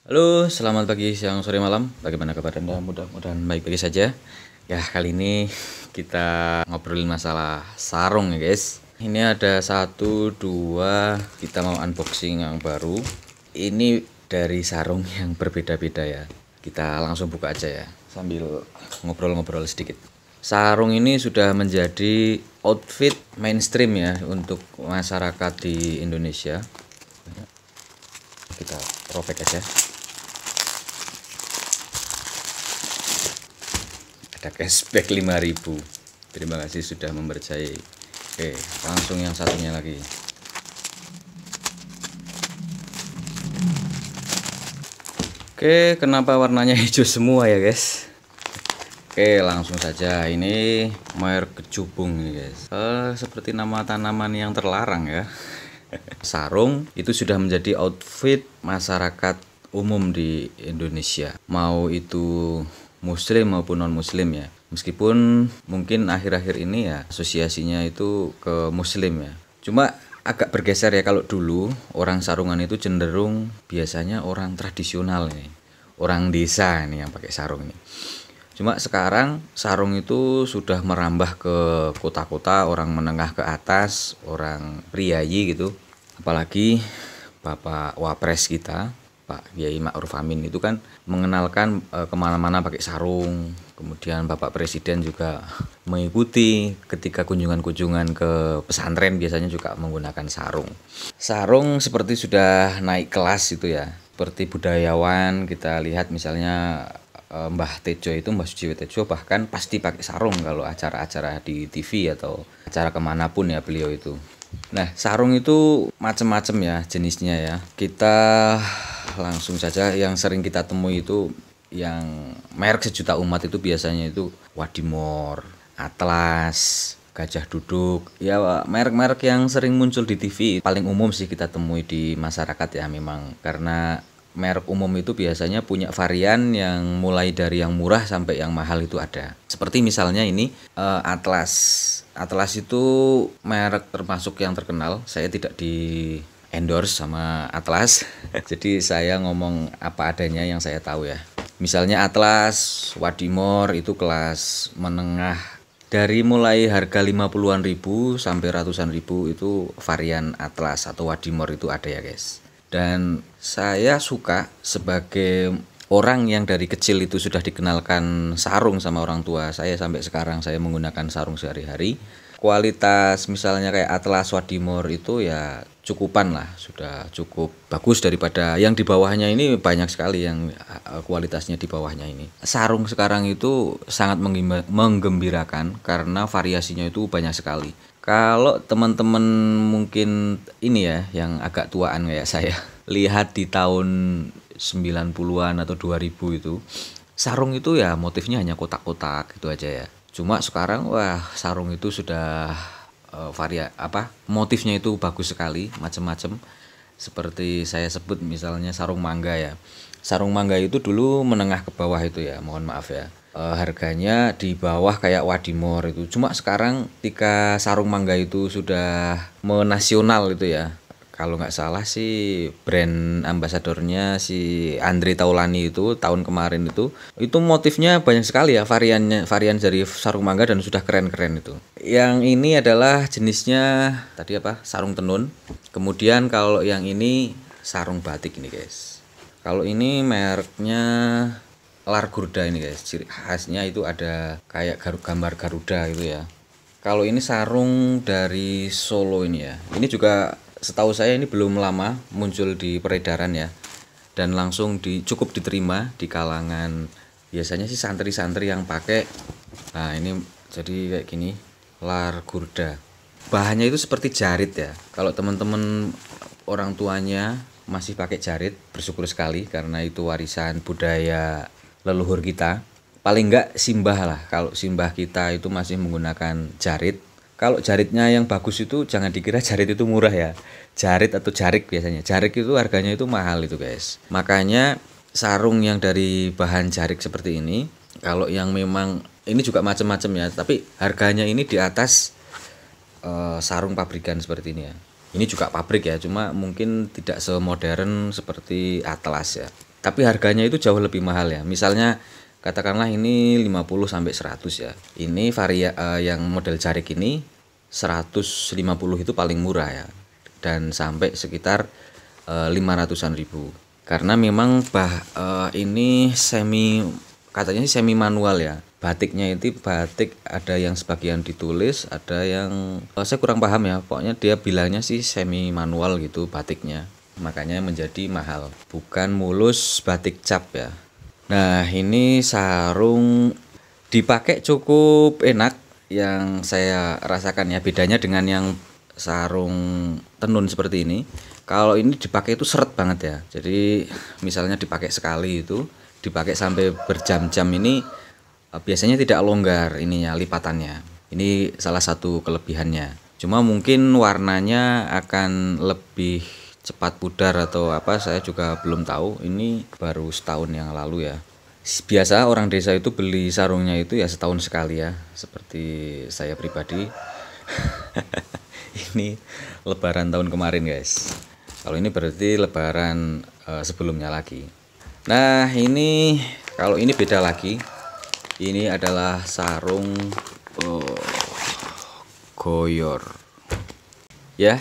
Halo, selamat pagi, siang, sore, malam. Bagaimana kabar Anda? Mudah-mudahan baik-baik saja. Ya, kali ini kita ngobrolin masalah sarung ya, guys. Ini ada satu, dua, kita mau unboxing yang baru. Ini dari sarung yang berbeda-beda ya. Kita langsung buka aja ya, sambil ngobrol-ngobrol sedikit. Sarung ini sudah menjadi outfit mainstream ya untuk masyarakat di Indonesia. Kita robek aja. Ada cashback 5.000. Terima kasih sudah mempercayai. Oke, langsung yang satunya lagi. Oke, kenapa warnanya hijau semua ya guys? Oke, langsung saja. Ini merek kecubung nih guys. Seperti nama tanaman yang terlarang ya. Sarung itu sudah menjadi outfit masyarakat umum di Indonesia. Mau itu muslim maupun non muslim ya. Meskipun mungkin akhir-akhir ini ya asosiasinya itu ke muslim ya. Cuma agak bergeser ya, kalau dulu orang sarungan itu cenderung biasanya orang tradisional nih. Orang desa ini yang pakai sarung ini. Cuma sekarang sarung itu sudah merambah ke kota-kota, orang menengah ke atas, orang priayi gitu. Apalagi Bapak Wapres kita, Pak Kiai Ma'ruf Amin itu kan mengenalkan kemana-mana pakai sarung. Kemudian Bapak Presiden juga mengikuti ketika kunjungan-kunjungan ke pesantren biasanya juga menggunakan sarung. Sarung seperti sudah naik kelas itu ya. Seperti budayawan kita lihat misalnya Mbah Tejo itu, Mbah Sujiwo Tejo bahkan pasti pakai sarung kalau acara-acara di TV atau acara kemanapun ya beliau itu. Nah, sarung itu macam-macam ya jenisnya ya. Kita langsung saja yang sering kita temui itu yang merek sejuta umat itu biasanya itu Wadimor, Atlas, Gajah Duduk. Ya, merek-merek yang sering muncul di TV paling umum sih kita temui di masyarakat ya memang, karena merek umum itu biasanya punya varian yang mulai dari yang murah sampai yang mahal itu ada. Seperti misalnya ini Atlas. Atlas itu merek termasuk yang terkenal. Saya tidak di endorse sama Atlas. Jadi saya ngomong apa adanya yang saya tahu ya. Misalnya Atlas, Wadimor itu kelas menengah, dari mulai harga 50-an ribu sampai ratusan ribu itu varian Atlas atau Wadimor itu ada ya guys. Dan saya suka sebagai orang yang dari kecil itu sudah dikenalkan sarung sama orang tua saya, sampai sekarang saya menggunakan sarung sehari-hari. Kualitas misalnya kayak Atlas Wadimor itu ya cukupan lah, sudah cukup bagus daripada yang di bawahnya ini, banyak sekali yang kualitasnya di bawahnya ini. Sarung sekarang itu sangat menggembirakan karena variasinya itu banyak sekali. Kalau teman-teman mungkin ini ya yang agak tuaan kayak saya, lihat di tahun 90-an atau 2000 itu, sarung itu ya motifnya hanya kotak-kotak gitu aja ya. Cuma sekarang wah, sarung itu sudah motifnya itu bagus sekali, macam-macam. Seperti saya sebut misalnya sarung mangga ya. Sarung mangga itu dulu menengah ke bawah itu ya, mohon maaf ya. Harganya di bawah kayak Wadimor itu. Cuma sekarang ketika sarung mangga itu sudah menasional itu ya. Kalau nggak salah sih brand ambasadornya si Andre Taulani itu tahun kemarin itu motifnya banyak sekali ya, varian dari sarung mangga dan sudah keren-keren itu. Yang ini adalah jenisnya tadi apa? Sarung tenun. Kemudian kalau yang ini sarung batik ini guys. Kalau ini mereknya Largurda ini guys. Ciri khasnya itu ada kayak gambar Garuda gitu ya. Kalau ini sarung dari Solo ini ya. Ini juga setahu saya ini belum lama muncul di peredaran ya. Dan langsung cukup diterima di kalangan biasanya sih santri-santri yang pakai. Nah, ini jadi kayak gini, Largurda. Bahannya itu seperti jarit ya. Kalau teman-teman orang tuanya masih pakai jarit, bersyukur sekali karena itu warisan budaya leluhur kita. Paling enggak simbah lah, kalau simbah kita itu masih menggunakan jarit. Kalau jaritnya yang bagus itu jangan dikira jarit itu murah ya. Jarit atau jarik biasanya. Jarik itu harganya itu mahal itu guys. Makanya sarung yang dari bahan jarik seperti ini, kalau yang memang ini juga macam-macam ya, tapi harganya ini di atas sarung pabrikan seperti ini ya. Ini juga pabrik ya, cuma mungkin tidak semodern seperti Atlas ya. tapi harganya itu jauh lebih mahal ya. Misalnya katakanlah ini 50 sampai 100 ya. Ini yang model jarik ini 150 itu paling murah ya. Dan sampai sekitar 500-an ribu. Karena memang ini katanya sih semi manual ya. Batiknya itu batik ada yang sebagian ditulis, ada yang saya kurang paham ya. Pokoknya dia bilangnya sih semi manual gitu batiknya. Makanya menjadi mahal. Bukan mulus batik cap ya. Nah, ini sarung dipakai cukup enak yang saya rasakan ya. Bedanya dengan yang sarung tenun seperti ini. Kalau ini dipakai itu seret banget ya. Jadi misalnya dipakai sekali itu, dipakai sampai berjam-jam ini biasanya tidak longgar ininya lipatannya. Ini salah satu kelebihannya. Cuma mungkin warnanya akan lebih cepat pudar atau apa, saya juga belum tahu. Ini baru setahun yang lalu ya. Biasa orang desa itu beli sarungnya itu ya setahun sekali ya, seperti saya pribadi. Ini lebaran tahun kemarin guys. Kalau ini berarti lebaran sebelumnya lagi. Nah, ini kalau ini beda lagi. Ini adalah sarung goyor. Ya,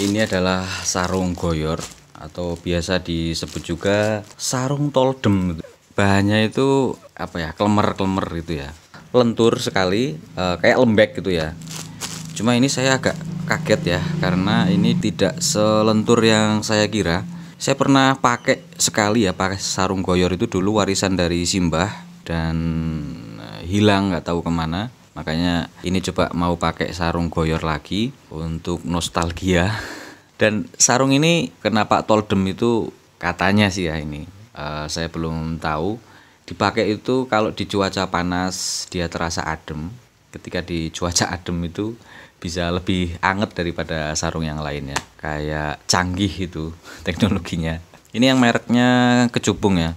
ini adalah sarung goyor atau biasa disebut juga sarung toldem. Bahannya itu apa ya? Klemer-klemer gitu ya. Lentur sekali, kayak lembek gitu ya. Cuma ini saya agak kaget ya, karena ini tidak selentur yang saya kira. Saya pernah pakai sekali ya, pakai sarung goyor itu dulu warisan dari simbah dan hilang nggak tahu kemana. Makanya ini coba mau pakai sarung goyor lagi untuk nostalgia. Dan sarung ini kenapa toldem itu katanya sih ya ini, saya belum tahu. Dipakai itu kalau di cuaca panas dia terasa adem. Ketika di cuaca adem itu bisa lebih anget daripada sarung yang lainnya. Kayak canggih itu teknologinya. Ini yang mereknya Kecubung ya.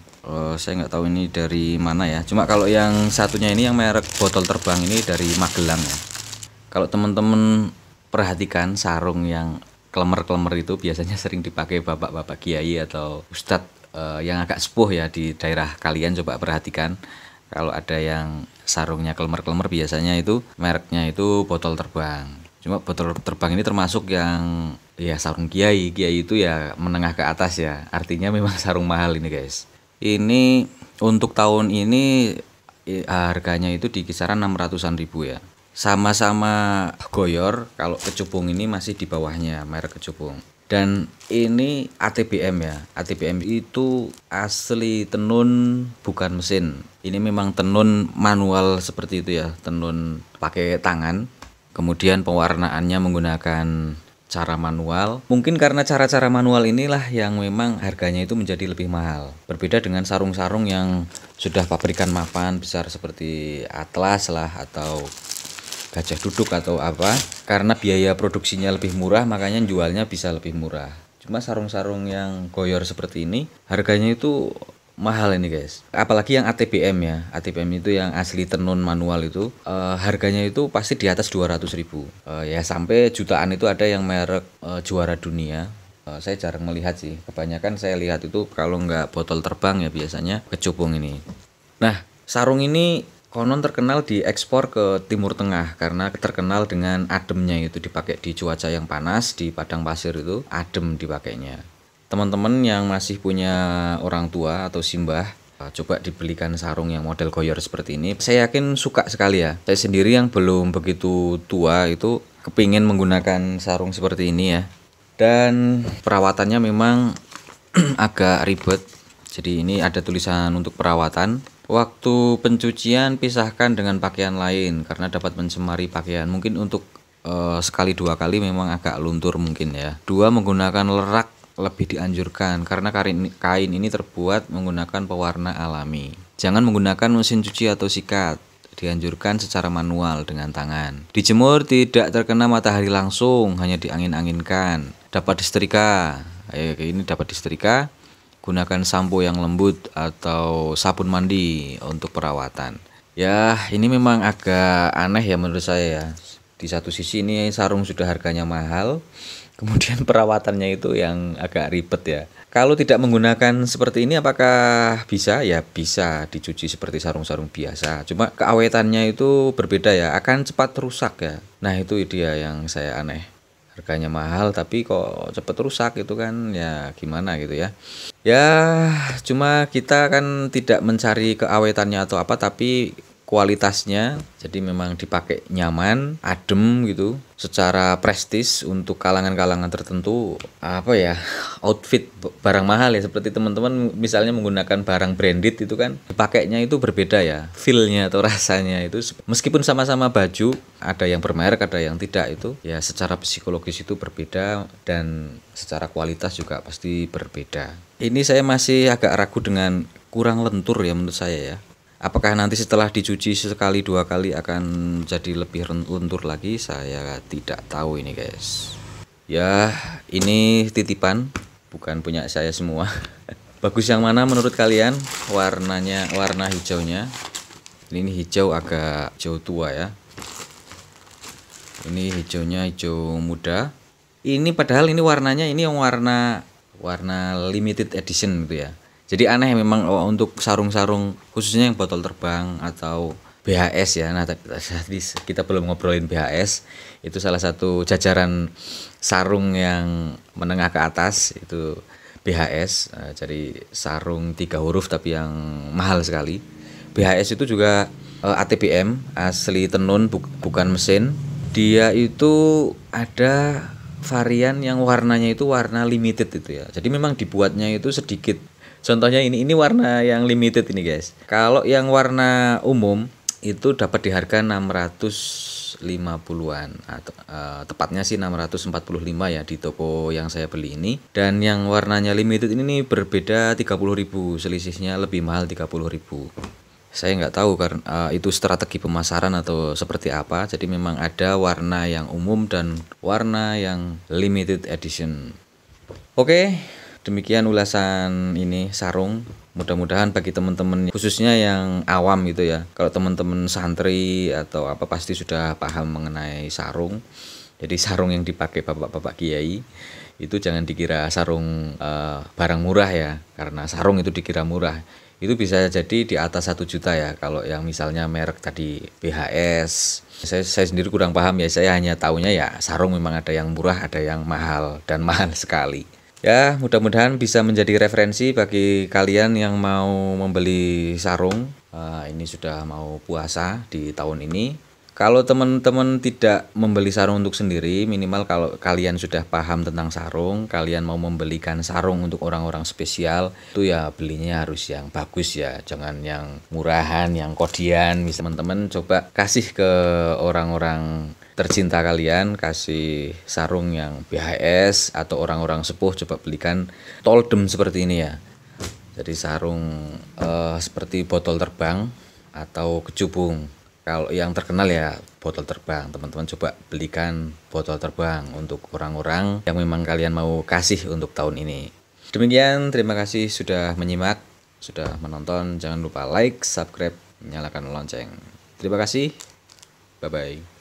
Saya nggak tahu ini dari mana ya. Cuma kalau yang satunya ini yang merek botol terbang ini dari Magelang ya. Kalau teman-teman perhatikan sarung yang klemer-klemer itu biasanya sering dipakai bapak-bapak kiai atau ustadz yang agak sepuh ya di daerah kalian. Coba perhatikan kalau ada yang sarungnya klemer-klemer biasanya itu mereknya itu botol terbang. Cuma botol terbang ini termasuk yang ya sarung kiai. Kiai itu ya menengah ke atas ya. Artinya memang sarung mahal ini guys. Ini untuk tahun ini harganya itu di kisaran 600-an ribu ya. Sama-sama goyor, kalau Kecubung ini masih di bawahnya merek Kecubung. Dan ini ATBM ya. ATBM itu asli tenun bukan mesin. Ini memang tenun manual seperti itu ya, tenun pakai tangan. Kemudian pewarnaannya menggunakan cara manual. Mungkin karena cara-cara manual inilah yang memang harganya itu menjadi lebih mahal. Berbeda dengan sarung-sarung yang sudah pabrikan mapan besar seperti Atlas lah atau Gajah Duduk atau apa. Karena biaya produksinya lebih murah, makanya jualnya bisa lebih murah. Cuma sarung-sarung yang goyor seperti ini harganya itu mahal ini guys. Apalagi yang ATBM ya. ATBM itu yang asli tenun manual itu harganya itu pasti di atas 200.000. Ya sampai jutaan itu ada yang merek juara dunia. Saya jarang melihat sih. Kebanyakan saya lihat itu kalau nggak botol terbang ya biasanya Kecubung ini. Nah, sarung ini konon terkenal diekspor ke Timur Tengah karena terkenal dengan ademnya, itu dipakai di cuaca yang panas di padang pasir itu adem dipakainya. Teman-teman yang masih punya orang tua atau simbah, coba dibelikan sarung yang model goyor seperti ini. Saya yakin suka sekali ya. Saya sendiri yang belum begitu tua itu kepingin menggunakan sarung seperti ini ya. Dan perawatannya memang agak ribet. Jadi ini ada tulisan untuk perawatan. Waktu pencucian pisahkan dengan pakaian lain karena dapat mencemari pakaian. Mungkin untuk sekali dua kali memang agak luntur mungkin ya. 2. Menggunakan lerak lebih dianjurkan karena kain ini terbuat menggunakan pewarna alami. Jangan menggunakan mesin cuci atau sikat. Dianjurkan secara manual dengan tangan. Dijemur tidak terkena matahari langsung, hanya diangin-anginkan. Dapat disetrika. Ini dapat disetrika. Gunakan sampo yang lembut atau sabun mandi untuk perawatan. Ya, ini memang agak aneh ya menurut saya ya. Di satu sisi ini sarung sudah harganya mahal, Kemudian perawatannya itu yang agak ribet ya. Kalau tidak menggunakan seperti ini apakah bisa? Ya bisa dicuci seperti sarung-sarung biasa. Cuma keawetannya itu berbeda ya, akan cepat rusak ya. Nah itu dia yang saya aneh. Harganya mahal tapi kok cepet rusak itu kan ya gimana gitu ya. Ya cuma kita kan tidak mencari keawetannya atau apa tapi kualitasnya, jadi memang dipakai nyaman, adem gitu. Secara prestis untuk kalangan-kalangan tertentu apa ya, outfit barang mahal ya, seperti teman-teman misalnya menggunakan barang branded itu kan dipakainya itu berbeda ya, feel-nya atau rasanya itu meskipun sama-sama baju, ada yang bermerek ada yang tidak, itu ya secara psikologis itu berbeda dan secara kualitas juga pasti berbeda. Ini saya masih agak ragu dengan kurang lentur ya menurut saya ya. Apakah nanti setelah dicuci sekali dua kali akan jadi lebih lentur lagi? Saya tidak tahu ini guys. Ya ini titipan, bukan punya saya semua. Bagus yang mana menurut kalian? Warnanya, warna hijaunya. Ini hijau agak hijau tua ya. Ini hijaunya hijau muda. Ini padahal ini warnanya ini yang warna limited edition gitu ya. Jadi aneh memang untuk sarung-sarung khususnya yang botol terbang atau BHS ya. Nah tadi kita belum ngobrolin BHS, itu salah satu jajaran sarung yang menengah ke atas itu BHS. Jadi sarung 3 huruf tapi yang mahal sekali. BHS itu juga ATBM, asli tenun bukan mesin. Dia itu ada varian yang warnanya itu warna limited itu ya. Jadi memang dibuatnya itu sedikit. Contohnya ini warna yang limited ini guys. Kalau yang warna umum itu dapat di harga 650-an atau tepatnya sih 645 ya di toko yang saya beli ini. Dan yang warnanya limited ini berbeda 30.000, selisihnya lebih mahal 30.000. Saya nggak tahu karena itu strategi pemasaran atau seperti apa. Jadi memang ada warna yang umum dan warna yang limited edition. Oke. Demikian ulasan ini sarung. Mudah-mudahan bagi teman-teman khususnya yang awam gitu ya. Kalau teman-teman santri atau apa pasti sudah paham mengenai sarung. Jadi sarung yang dipakai bapak-bapak kiai itu jangan dikira sarung barang murah ya. Karena sarung itu dikira murah. Itu bisa jadi di atas 1 juta ya. Kalau yang misalnya merek tadi BHS. Saya sendiri kurang paham ya. Saya hanya taunya ya sarung memang ada yang murah, ada yang mahal dan mahal sekali. Ya, mudah-mudahan bisa menjadi referensi bagi kalian yang mau membeli sarung. Ini sudah mau puasa di tahun ini. Kalau teman-teman tidak membeli sarung untuk sendiri, minimal kalau kalian sudah paham tentang sarung, kalian mau membelikan sarung untuk orang-orang spesial, itu ya belinya harus yang bagus ya, jangan yang murahan, yang kodian. Teman-teman coba kasih ke orang-orang tercinta kalian, kasih sarung yang BHS atau orang-orang sepuh coba belikan toldem seperti ini ya. Jadi sarung seperti botol terbang atau kecubung. Kalau yang terkenal ya botol terbang, teman-teman coba belikan botol terbang untuk orang-orang yang memang kalian mau kasih untuk tahun ini. Demikian, terima kasih sudah menyimak, sudah menonton. Jangan lupa like, subscribe, nyalakan lonceng. Terima kasih, bye-bye.